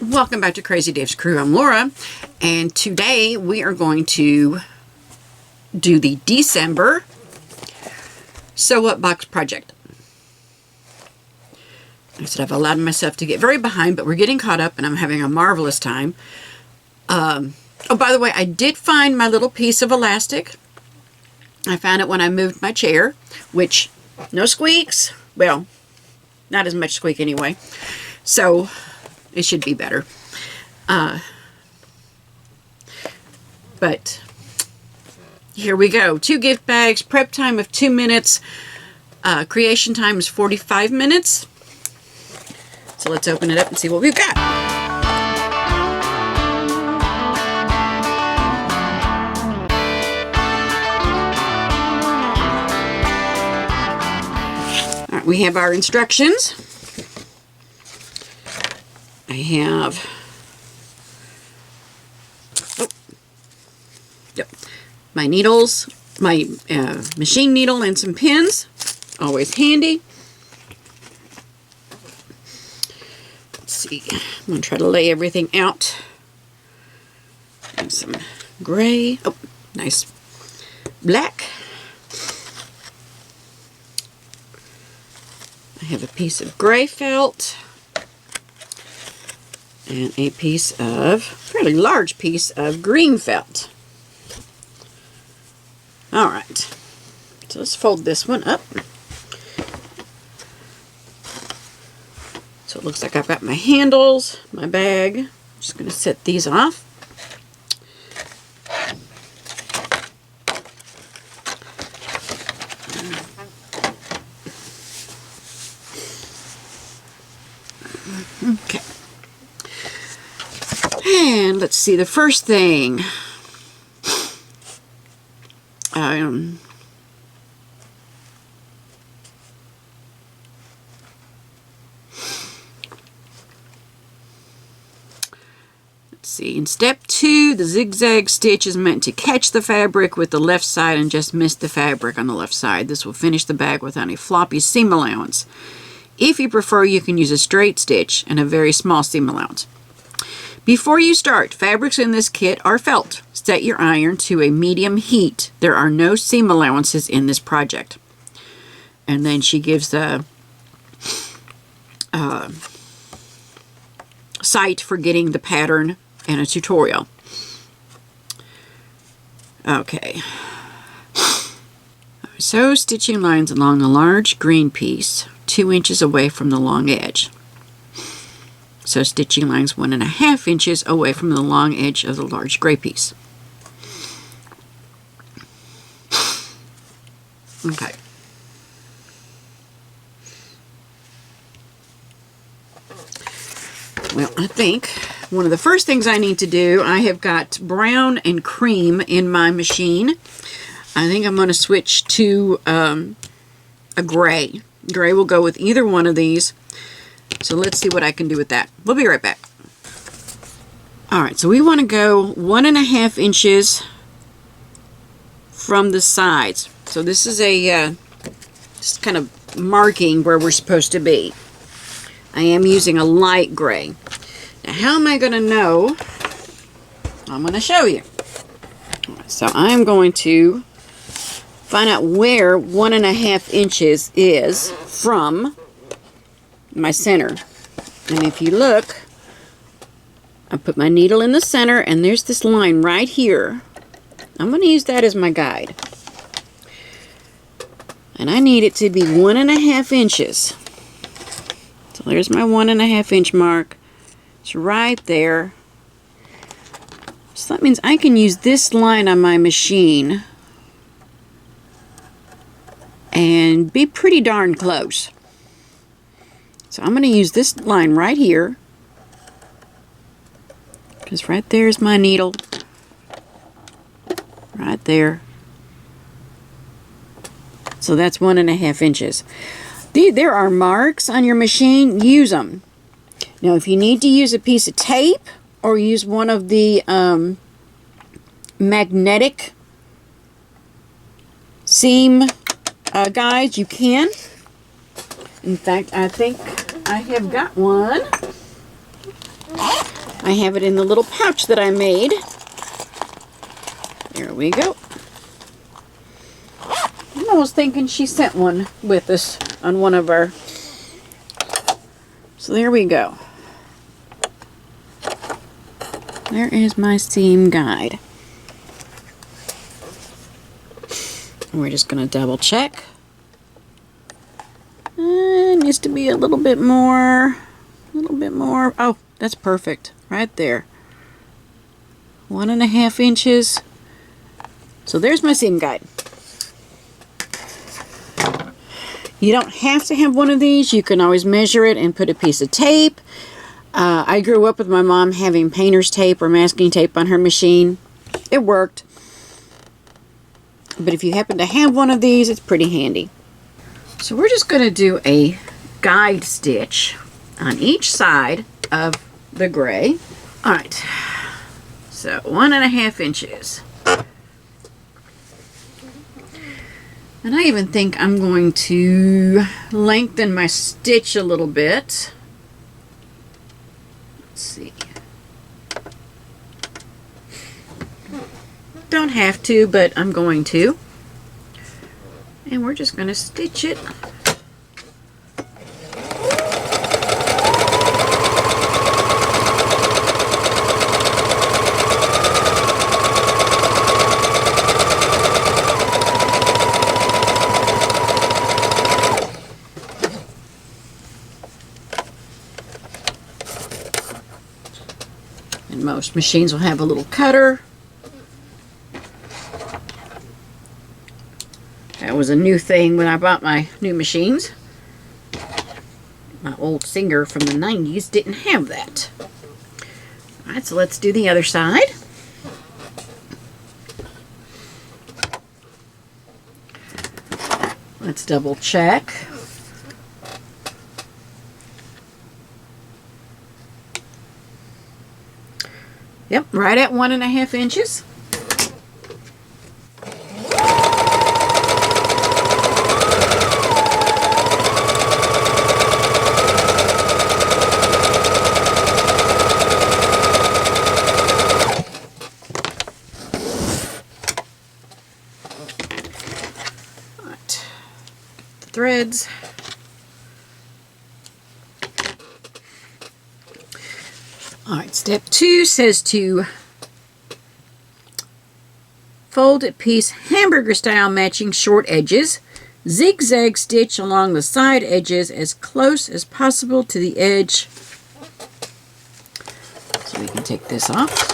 Welcome back to Crazy Dave's Crew. I'm Laura, and today we are going to do the December Sew Up Box project. I said I've allowed myself to get very behind, but we're getting caught up and I'm having a marvelous time. Oh, by the way, I did find my little piece of elastic. I found it when I moved my chair, which no squeaks. Well, not as much squeak anyway. So it should be better. But here we go. 2 gift bags, prep time of 2 minutes, creation time is 45 minutes. So let's open it up and see what we've got. All right, we have our instructions. I have my needles, my machine needle and some pins, always handy. Let's see, I'm going to try to lay everything out. And some gray, oh, nice black. I have a piece of gray felt. And a piece of, fairly large piece of green felt. Alright, so let's fold this one up. So it looks like I've got my handles, my bag. I'm just going to set these off. Okay. And let's see, the first thing, let's see, in step 2, the zigzag stitch is meant to catch the fabric with the left side and just miss the fabric on the left side. This will finish the bag without a floppy seam allowance. If you prefer, you can use a straight stitch and a very small seam allowance. Before you start, fabrics in this kit are felt. Set your iron to a medium heat. There are no seam allowances in this project. And then she gives the site for getting the pattern and a tutorial. Okay. Sew stitching lines along a large green piece 2 inches away from the long edge. So stitching lines 1.5 inches away from the long edge of the large gray piece. Okay. Well, I think one of the first things I need to do, I have got brown and cream in my machine. I think I'm going to switch to a gray. Gray will go with either one of these. So let's see what I can do with that. We'll be right back. Alright, so we want to go 1.5 inches from the sides. So this is a just kind of marking where we're supposed to be. I am using a light gray. Now how am I going to know? I'm going to show you. So I'm going to find out where 1.5 inches is from my center. And if you look, I put my needle in the center and there's this line right here. I'm going to use that as my guide. And I need it to be 1.5 inches. So there's my 1.5 inch mark. It's right there. So that means I can use this line on my machine and be pretty darn close. So I'm going to use this line right here, because right there is my needle, right there. So that's 1.5 inches. There are marks on your machine, use them. Now if you need to use a piece of tape or use one of the magnetic seam guides, you can. In fact, I think I have got one. I have it in the little pouch that I made. There we go. I'm almost thinking she sent one with us on one of our... So there we go. There is my seam guide. We're just going to double check. It needs to be a little bit more. Oh, that's perfect. Right there. 1.5 inches. So there's my seam guide. You don't have to have one of these. You can always measure it and put a piece of tape. I grew up with my mom having painter's tape or masking tape on her machine. It worked. But if you happen to have one of these, it's pretty handy. So we're just going to do a guide stitch on each side of the gray. Alright, so 1.5 inches. And I even think I'm going to lengthen my stitch a little bit. Let's see. Don't have to, but I'm going to. And we're just going to stitch it. And most machines will have a little cutter. That was a new thing when I bought my new machines. My old Singer from the 90s didn't have that. Alright, so let's do the other side. Let's double check. Yep, right at 1.5 inches. Threads. Alright, step 2 says to fold at piece hamburger style matching short edges. Zigzag stitch along the side edges as close as possible to the edge. So we can take this off.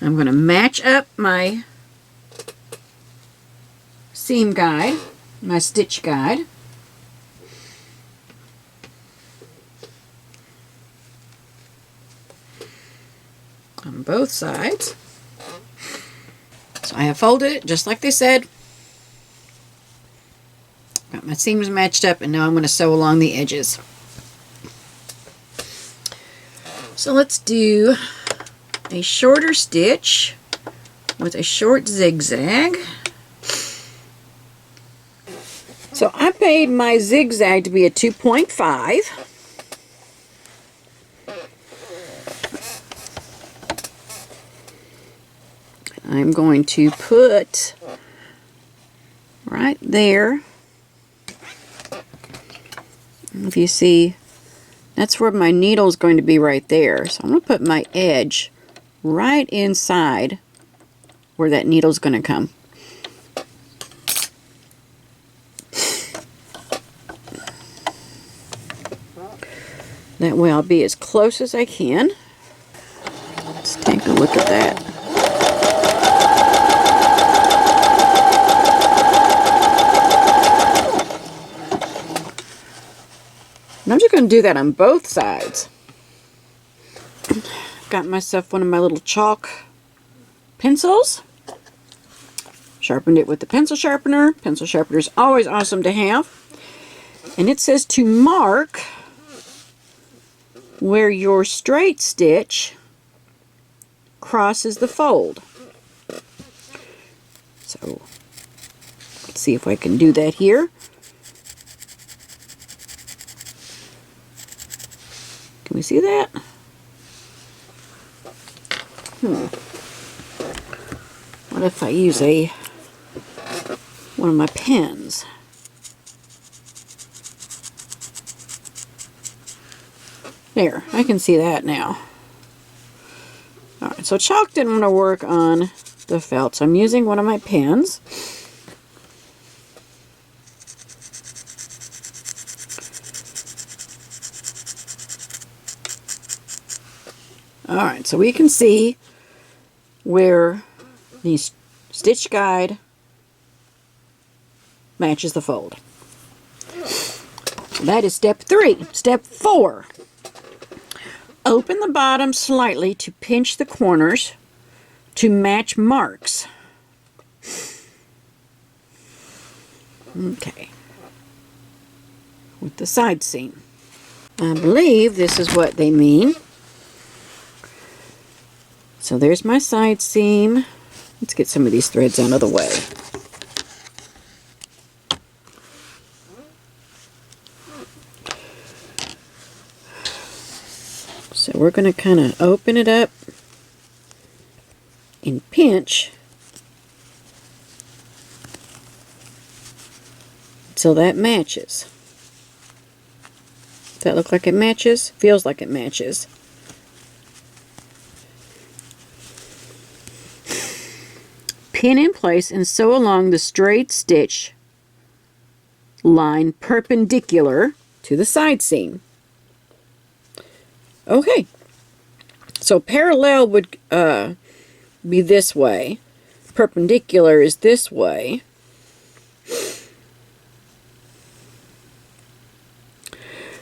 I'm going to match up my seam guide, my stitch guide. On both sides. So I have folded it just like they said. Got my seams matched up, and now I'm going to sew along the edges. So let's do a shorter stitch with a short zigzag. So I made my zigzag to be a 2.5. I'm going to put right there. If you see, that's where my needle is going to be right there. So I'm going to put my edge right inside where that needle is going to come. That way I'll be as close as I can. Let's take a look at that. And I'm just going to do that on both sides. Got myself one of my little chalk pencils. Sharpened it with the pencil sharpener. Pencil sharpener is always awesome to have. And it says to mark where your straight stitch crosses the fold. So let's see if I can do that here. Can we see that? What if I use one of my pens? There, I can see that now. Alright, so chalk didn't want to work on the felt, so I'm using one of my pens. Alright, so we can see where the stitch guide matches the fold. That is step 3. Step 4. Open the bottom slightly to pinch the corners to match marks. Okay. With the side seam. I believe this is what they mean. So there's my side seam. Let's get some of these threads out of the way. So we're going to kind of open it up and pinch until that matches. Does that look like it matches? Feels like it matches. Pin in place and sew along the straight stitch line perpendicular to the side seam. Okay, so parallel would be this way. Perpendicular is this way.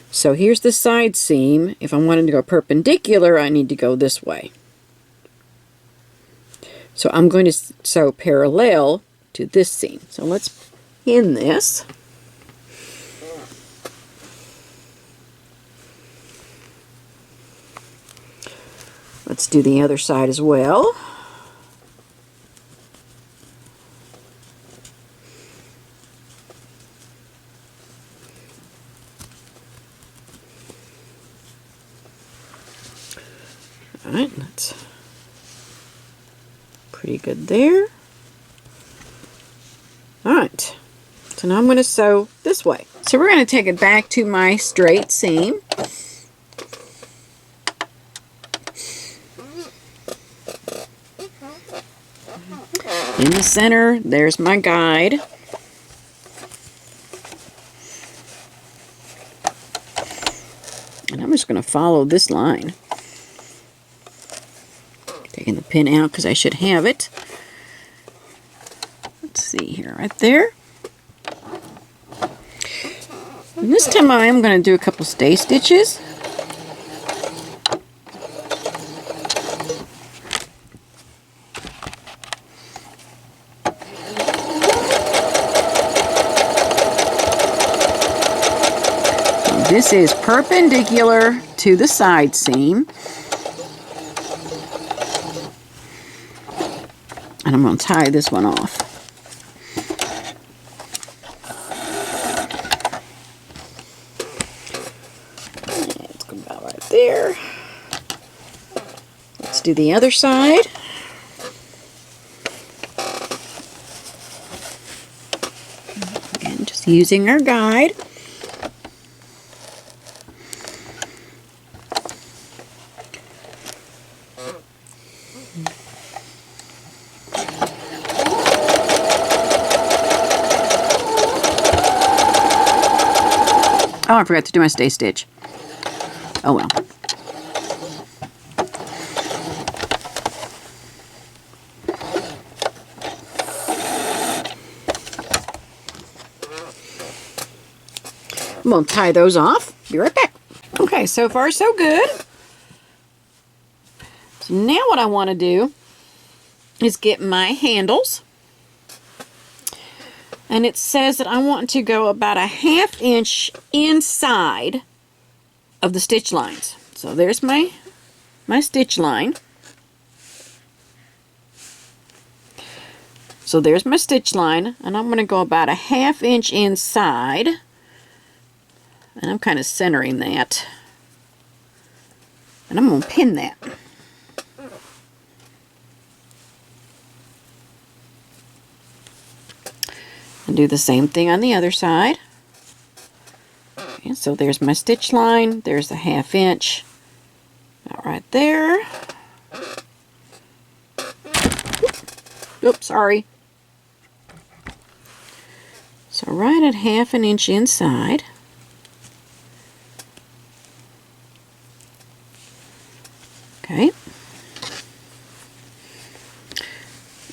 So here's the side seam. If I wanted to go perpendicular, I need to go this way. So I'm going to sew parallel to this seam. So let's pin this. Let's do the other side as well. All right, that's pretty good there. All right, so now I'm going to sew this way. So we're going to take it back to my straight seam. In the center, there's my guide. And I'm just going to follow this line. Taking the pin out because I should have it. Let's see here, right there. And this time I am going to do a couple stay stitches. This is perpendicular to the side seam. And I'm going to tie this one off. Let's go about right there. Let's do the other side. Again, just using our guide. Oh, I forgot to do my stay stitch. Oh well. I'm going to tie those off. Be right back. Okay, so far so good. So now what I want to do is get my handles. And it says that I want to go about a 1/2 inch inside of the stitch lines. So there's my stitch line. So there's my stitch line, and I'm going to go about a 1/2 inch inside. And I'm kind of centering that. And I'm going to pin that. And do the same thing on the other side. Okay, so there's my stitch line. There's a 1/2 inch. About right there. Oops, sorry. So right at 1/2 inch inside. Okay.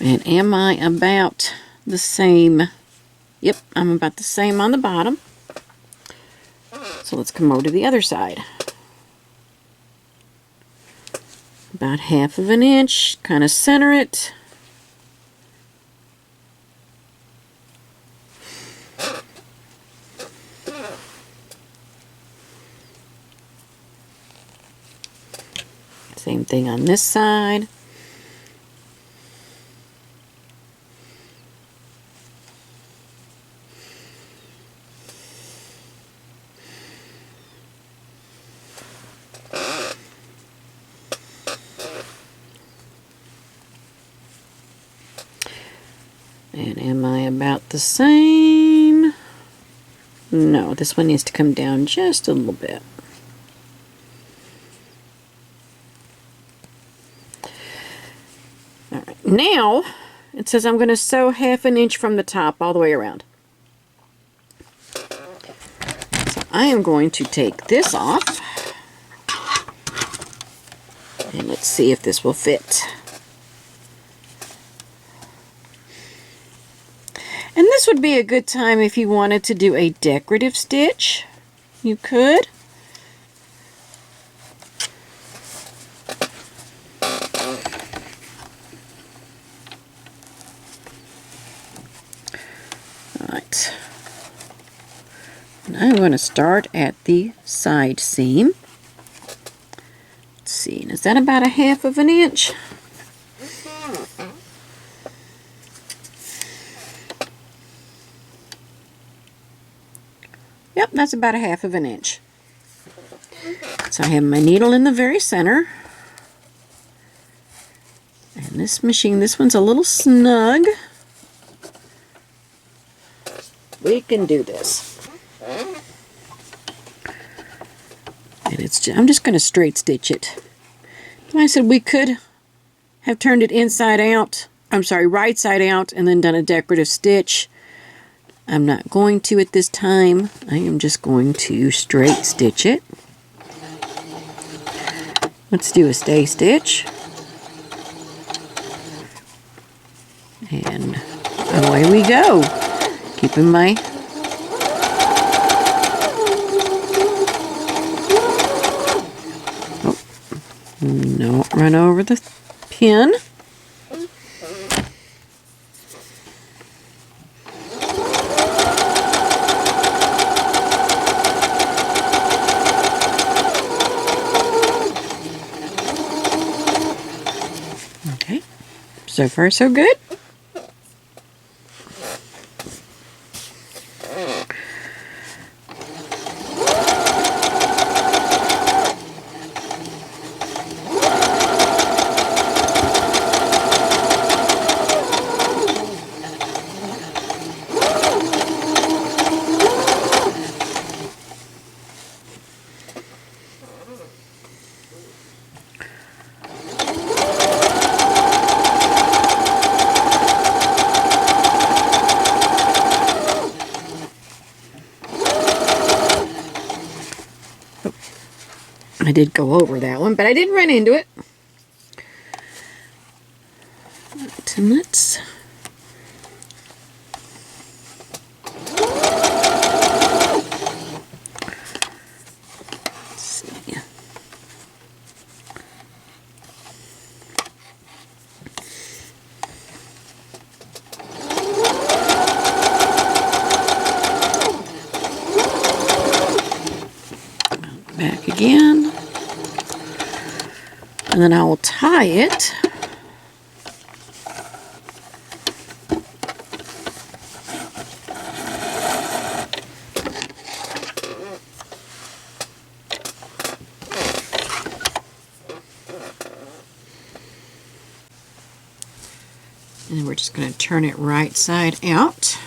And am I about the same? Yep, I'm about the same on the bottom. So let's come over to the other side. About 1/2 inch, kind of center it. Same thing on this side. And am I about the same? No, this one needs to come down just a little bit. All right, now it says I'm going to sew 1/2 inch from the top all the way around. So I am going to take this off. And let's see if this will fit. And this would be a good time if you wanted to do a decorative stitch. You could. Alright. And I'm going to start at the side seam. Let's see, is that about a 1/2 inch? Yep, that's about a 1/2 inch. So I have my needle in the very center. And this machine, this one's a little snug. We can do this. And I'm just going to straight stitch it. And I said we could have turned it inside out. I'm sorry, right side out and then done a decorative stitch. I'm not going to at this time. I am just going to straight stitch it. Let's do a stay stitch. And away we go. Keeping my no, run over the pin. Okay, so far so good. I did go over that one, but I didn't run into it. Right, and let's see. Back again. And then I will tie it. And then we're just going to turn it right side out.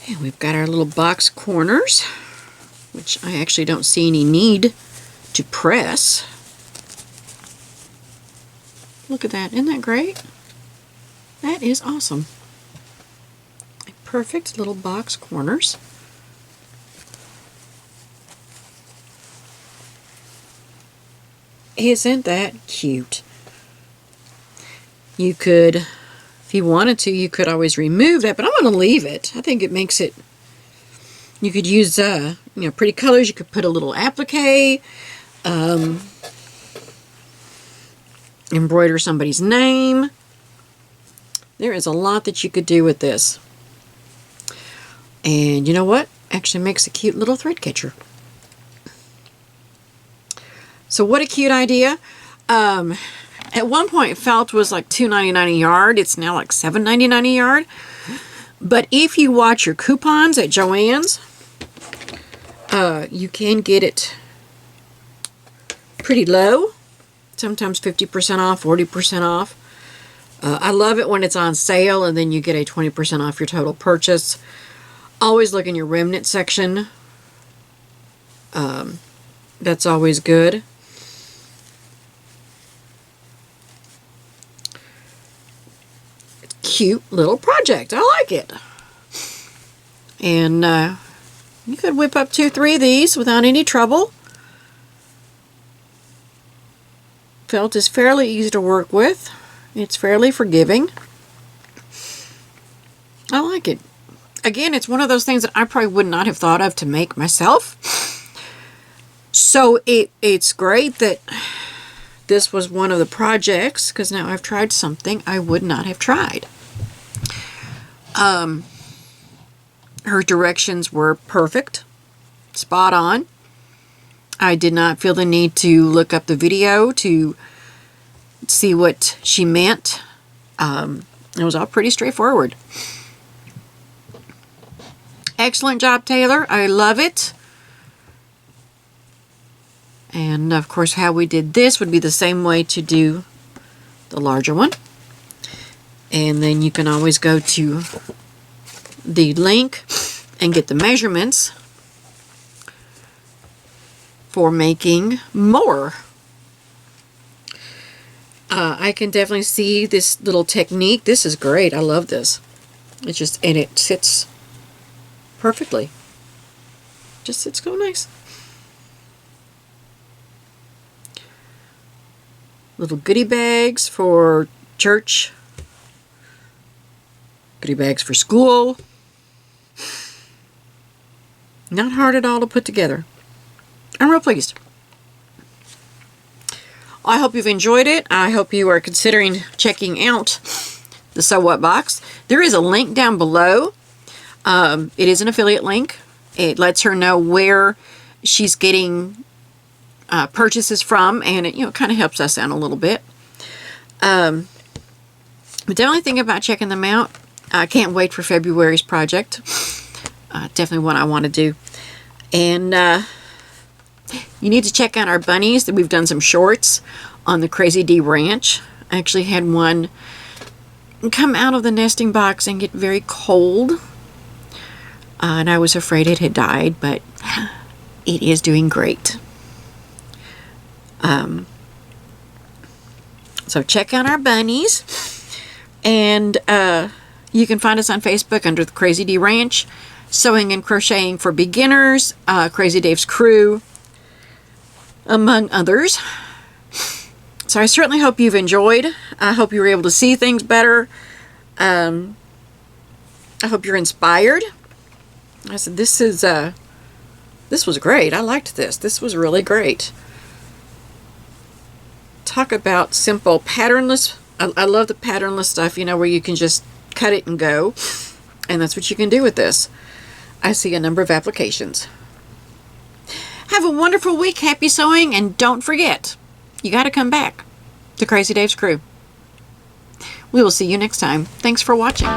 And we've got our little box corners, which I actually don't see any need to press. Look at that. Isn't that great? That is awesome. Perfect little box corners. Isn't that cute? You could, if you wanted to, you could always remove that, but I'm going to leave it. I think it makes it, you could use, pretty colors. You could put a little applique, embroider somebody's name. There is a lot that you could do with this. And you know what? Actually makes a cute little thread catcher. So what a cute idea. At one point, felt was like $2.99 a yard. It's now like $7.99 a yard. But if you watch your coupons at Joann's, you can get it pretty low. Sometimes 50% off, 40% off. I love it when it's on sale and then you get a 20% off your total purchase. Always look in your remnant section. That's always good. Cute little project. I like it. And you could whip up 2-3 of these without any trouble. Felt is fairly easy to work with. It's fairly forgiving. I like it. Again, it's one of those things that I probably would not have thought of to make myself. So it's great that this was one of the projects, because now I've tried something I would not have tried. Her directions were perfect, spot on. I did not feel the need to look up the video to see what she meant. It was all pretty straightforward. Excellent job, Taylor. I love it. And of course, how we did this would be the same way to do the larger one. And then you can always go to the link and get the measurements for making more. I can definitely see this little technique. This is great. I love this. It's just, and it sits perfectly. Just sits so nice. Little goodie bags for church. Goodie bags for school. Not hard at all to put together. I'm real pleased. I hope you've enjoyed it. I hope you are considering checking out the So What box. There is a link down below. It is an affiliate link. It lets her know where she's getting purchases from, and it kind of helps us out a little bit. But definitely think about checking them out. I can't wait for February's project. Definitely one I want to do. And you need to check out our bunnies. We've done some shorts on the Crazy D Ranch. I actually had one come out of the nesting box and get very cold. And I was afraid it had died, but it is doing great. So check out our bunnies. And you can find us on Facebook under the Crazy D Ranch. Sewing and Crocheting for Beginners, Crazy Dave's Crew, among others. So I certainly hope you've enjoyed. I hope you were able to see things better. I hope you're inspired. I said, this was great. I liked this. This was really great. Talk about simple patternless. I love the patternless stuff, where you can just cut it and go. And that's what you can do with this. I see a number of applications. Have a wonderful week. Happy sewing. And don't forget, you got to come back. to Crazy Dave's Crew. We will see you next time. Thanks for watching.